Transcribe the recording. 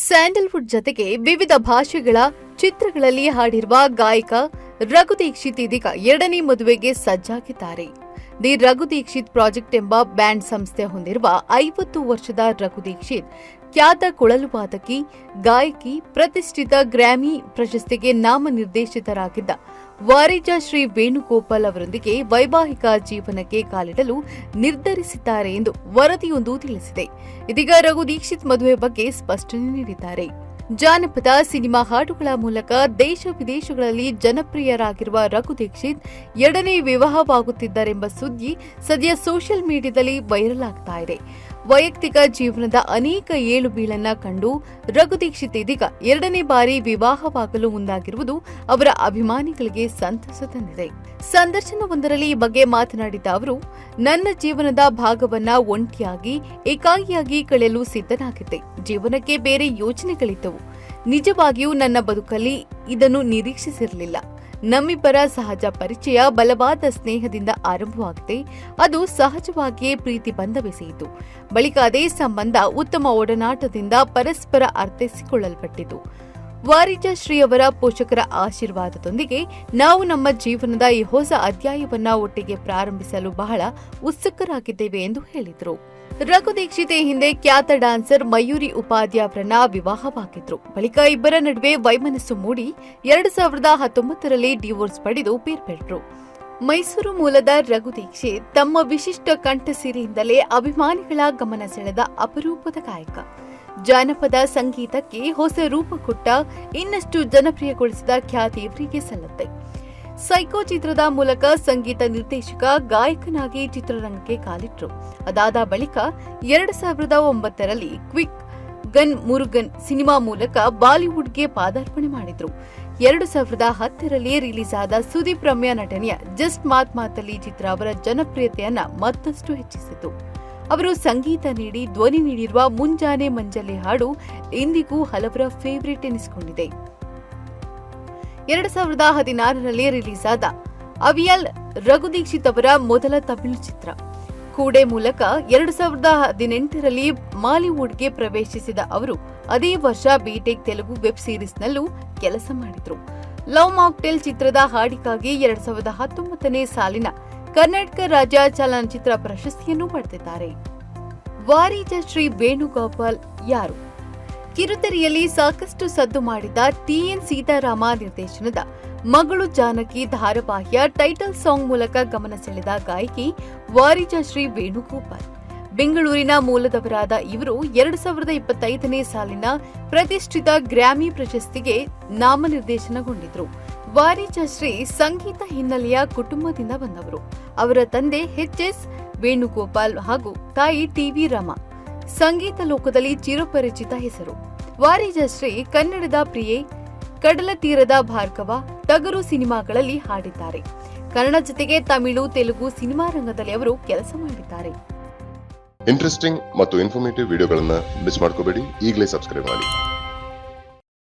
Sandalwood ಜೊತೆಗೆ ವಿವಿಧ ಭಾಷೆಗಳ ಚಿತ್ರಗಳಲ್ಲಿ ಹಾಡಿರುವ ಗಾಯಕ ರಘು ದೀಕ್ಷಿತ್ ಇದೀಗ ಎರಡನೇ ಮದುವೆಗೆ ಸಜ್ಜಾಗಿದ್ದಾರೆ. ದಿ ರಘು ದೀಕ್ಷಿತ್ ಪ್ರಾಜೆಕ್ಟ್ ಎಂಬ ಬ್ಯಾಂಡ್ ಸಂಸ್ಥೆ ಹೊಂದಿರುವ 50 ವರ್ಷದ ರಘು ದೀಕ್ಷಿತ್ ಖ್ಯಾತ ಕೊಳಲು ವಾದಕಿ, ಗಾಯಕಿ, ಪ್ರತಿಷ್ಠಿತ ಗ್ರಾಮಿ ಪ್ರಶಸ್ತಿಗೆ ನಾಮನಿರ್ದೇಶಿತರಾಗಿದ್ದ ವಾರಿಜಾ ಶ್ರೀ ವೇಣುಗೋಪಾಲ್ ಅವರೊಂದಿಗೆ ವೈವಾಹಿಕ ಜೀವನಕ್ಕೆ ಕಾಲಿಡಲು ನಿರ್ಧರಿಸಿದ್ದಾರೆ ಎಂದು ವರದಿಯೊಂದು ತಿಳಿಸಿದೆ. ಇದೀಗ ರಘು ದೀಕ್ಷಿತ್ ಮದುವೆ ಬಗ್ಗೆ ಸ್ಪಷ್ಟನೆ ನೀಡಿದ್ದಾರೆ. ಜಾನಪದ ಸಿನಿಮಾ ಹಾಡುಗಳ ಮೂಲಕ ದೇಶ ವಿದೇಶಗಳಲ್ಲಿ ಜನಪ್ರಿಯರಾಗಿರುವ ರಘು ದೀಕ್ಷಿತ್ ಎರಡನೇ ವಿವಾಹವಾಗುತ್ತಿದ್ದಾರೆಂಬ ಸುದ್ದಿ ಸದ್ಯ ಸೋಷಿಯಲ್ ಮೀಡಿಯಾದಲ್ಲಿ ವೈರಲ್ ಆಗ್ತಾ ಇದೆ. ವೈಯಕ್ತಿಕ ಜೀವನದ ಅನೇಕ ಏಳು ಬೀಳನ್ನ ಕಂಡು ರಘು ದೀಕ್ಷಿತ್ ಇದೀಗ ಎರಡನೇ ಬಾರಿ ವಿವಾಹವಾಗಲು ಮುಂದಾಗಿರುವುದು ಅವರ ಅಭಿಮಾನಿಗಳಿಗೆ ಸಂತಸ ತಂದಿದೆ. ಸಂದರ್ಶನವೊಂದರಲ್ಲಿ ಈ ಬಗ್ಗೆ ಮಾತನಾಡಿದ ಅವರು, ನನ್ನ ಜೀವನದ ಭಾಗವನ್ನ ಒಂಟಿಯಾಗಿ ಏಕಾಂಗಿಯಾಗಿ ಕಳೆಯಲು ಸಿದ್ಧನಾಗಿದ್ದೆ. ಜೀವನಕ್ಕೆ ಬೇರೆ ಯೋಚನೆಗಳಿದ್ದವು. ನಿಜವಾಗಿಯೂ ನನ್ನ ಬದುಕಲ್ಲಿ ಇದನ್ನು ನಿರೀಕ್ಷಿಸಿರಲಿಲ್ಲ. ನಮ್ಮಿಬ್ಬರ ಸಹಜ ಪರಿಚಯ ಬಲವಾದ ಸ್ನೇಹದಿಂದ ಆರಂಭವಾಗಿದೆ. ಅದು ಸಹಜವಾಗಿಯೇ ಪ್ರೀತಿ ಬಂಧ ಬೆಸೆಯಿತು. ಬಳಿಕ ಅದೇ ಸಂಬಂಧ ಉತ್ತಮ ಒಡನಾಟದಿಂದ ಪರಸ್ಪರ ಅರ್ಥೈಸಿಕೊಳ್ಳಲ್ಪಟ್ಟಿತು. ವಾರಿಜಾ ಶ್ರೀ ಅವರ ಪೋಷಕರ ಆಶೀರ್ವಾದದೊಂದಿಗೆ ನಾವು ನಮ್ಮ ಜೀವನದ ಈ ಹೊಸ ಅಧ್ಯಾಯವನ್ನ ಒಟ್ಟಿಗೆ ಪ್ರಾರಂಭಿಸಲು ಬಹಳ ಉತ್ಸುಕರಾಗಿದ್ದೇವೆ ಎಂದು ಹೇಳಿದರು. ರಘು ದೀಕ್ಷಿತ್ ಹಿಂದೆ ಖ್ಯಾತ ಡ್ಯಾನ್ಸರ್ ಮಯೂರಿ ಉಪಾಧ್ಯಾಯ ಅವರನ್ನ ವಿವಾಹವಾಗಿದ್ರು. ಬಳಿಕ ಇಬ್ಬರ ನಡುವೆ ವೈಮನಸ್ಸು ಮೂಡಿ 2019ರಲ್ಲಿ ಡಿವೋರ್ಸ್ ಪಡೆದು ಬೇರ್ಪಟ್ಟರು. ಮೈಸೂರು ಮೂಲದ ರಘು ದೀಕ್ಷಿತ್ ತಮ್ಮ ವಿಶಿಷ್ಟ ಕಂಠಸಿರಿಯಿಂದಲೇ ಅಭಿಮಾನಿಗಳ ಗಮನ ಸೆಳೆದ ಅಪರೂಪದ ಗಾಯಕ. ಜಾನಪದ ಸಂಗೀತಕ್ಕೆ ಹೊಸ ರೂಪ ಕೊಟ್ಟ, ಇನ್ನಷ್ಟು ಜನಪ್ರಿಯಗೊಳಿಸಿದ ಖ್ಯಾತಿ ಇವರಿಗೆ ಸಲ್ಲುತ್ತೆ. ಸೈಕೋ ಚಿತ್ರದ ಮೂಲಕ ಸಂಗೀತ ನಿರ್ದೇಶಕ, ಗಾಯಕನಾಗಿ ಚಿತ್ರರಂಗಕ್ಕೆ ಕಾಲಿಟ್ರು. ಅದಾದ ಬಳಿಕ 2009ರಲ್ಲಿ ಕ್ವಿಕ್ ಗನ್ ಮುರುಗನ್ ಸಿನಿಮಾ ಮೂಲಕ ಬಾಲಿವುಡ್ಗೆ ಪಾದಾರ್ಪಣೆ ಮಾಡಿದ್ರು. 2010ರಲ್ಲಿ ರಿಲೀಸ್ ಆದ ಸುದೀಪ್ ರಮ್ಯಾ ನಟನೆಯ ಜಸ್ಟ್ ಮಾತಲ್ಲಿ ಚಿತ್ರ ಅವರ ಜನಪ್ರಿಯತೆಯನ್ನ ಮತ್ತಷ್ಟು ಹೆಚ್ಚಿಸಿತು. ಅವರು ಸಂಗೀತ ನೀಡಿ ಧ್ವನಿ ನೀಡಿರುವ ಮುಂಜಾನೆ ಮಂಜಲ್ಲಿ ಹಾಡು ಇಂದಿಗೂ ಹಲವರ ಫೇವರೇಟ್ ಎನಿಸಿಕೊಂಡಿದೆ. 2016ರಲ್ಲಿ ರಿಲೀಸ್ ಆದ ಅವಿಯಲ್ ರಘು ದೀಕ್ಷಿತ್ ಅವರ ಮೊದಲ ತಮಿಳು ಚಿತ್ರ. ಕೂಡೆ ಮೂಲಕ 2018ರಲ್ಲಿ ಮಾಲಿವುಡ್ಗೆ ಪ್ರವೇಶಿಸಿದ ಅವರು ಅದೇ ವರ್ಷ ಬಿಟೆಕ್ ತೆಲುಗು ವೆಬ್ ಸೀರೀಸ್ನಲ್ಲೂ ಕೆಲಸ ಮಾಡಿದ್ರು. ಲವ್ ಮಾಕ್ಟೇಲ್ ಚಿತ್ರದ ಹಾಡಿಗಾಗಿ 2019ನೇ ಸಾಲಿನ ಕರ್ನಾಟಕ ರಾಜ್ಯ ಚಲನಚಿತ್ರ ಪ್ರಶಸ್ತಿಯನ್ನು ಪಡೆದಿದ್ದಾರೆ. ವಾರಿಜಾ ಶ್ರೀ ವೇಣುಗೋಪಾಲ್ ಯಾರು? ಕಿರುತೆರೆಯಲ್ಲಿ ಸಾಕಷ್ಟು ಸದ್ದು ಮಾಡಿದ ಟಿಎನ್ ಸೀತಾರಾಮ ನಿರ್ದೇಶನದ ಮಗಳು ಜಾನಕಿ ಧಾರಾವಾಹಿಯ ಟೈಟಲ್ ಸಾಂಗ್ ಮೂಲಕ ಗಮನ ಸೆಳೆದ ಗಾಯಕಿ ವಾರಿಜಾ ಶ್ರೀ ವೇಣುಗೋಪಾಲ್. ಬೆಂಗಳೂರಿನ ಮೂಲದವರಾದ ಇವರು 2025ನೇ ಸಾಲಿನ ಪ್ರತಿಷ್ಠಿತ ಗ್ರಾಮಿ ಪ್ರಶಸ್ತಿಗೆ ನಾಮನಿರ್ದೇಶನಗೊಂಡಿದ್ರು. ವಾರಿಜಾ ಶ್ರೀ ಸಂಗೀತ ಹಿನ್ನೆಲೆಯ ಕುಟುಂಬದಿಂದ ಬಂದವರು. ಅವರ ತಂದೆ ಎಚ್.ಎಸ್. ವೇಣುಗೋಪಾಲ್ ಹಾಗೂ ತಾಯಿ ಟಿ.ವಿ. ರಮಾ. ಸಂಗೀತ ಲೋಕದಲ್ಲಿ ಚಿರಪರಿಚಿತ ಹೆಸರು. ವಾರಿಜಾ ಶ್ರೀ ಕನ್ನಡದ ಪ್ರಿಯೆ, ಕಡಲ ತೀರದ ಭಾರ್ಗವ, ಟಗರು ಸಿನಿಮಾಗಳಲ್ಲಿ ಹಾಡಿದ್ದಾರೆ. ಕನ್ನಡ ಜೊತೆಗೆ ತಮಿಳು, ತೆಲುಗು ಸಿನಿಮಾ ರಂಗದಲ್ಲಿ ಅವರು ಕೆಲಸ ಮಾಡಿದ್ದಾರೆ. ಇಂಟ್ರೆಸ್ಟಿಂಗ್ ಮತ್ತು ಇನ್ಫಾರ್ಮೇಟಿವ್ ವಿಡಿಯೋಗಳನ್ನ ಮಿಸ್ ಮಾಡ್ಕೋಬೇಡಿ. ಈಗಲೇ ಸಬ್ಸ್ಕ್ರೈಬ್ ಮಾಡಿ.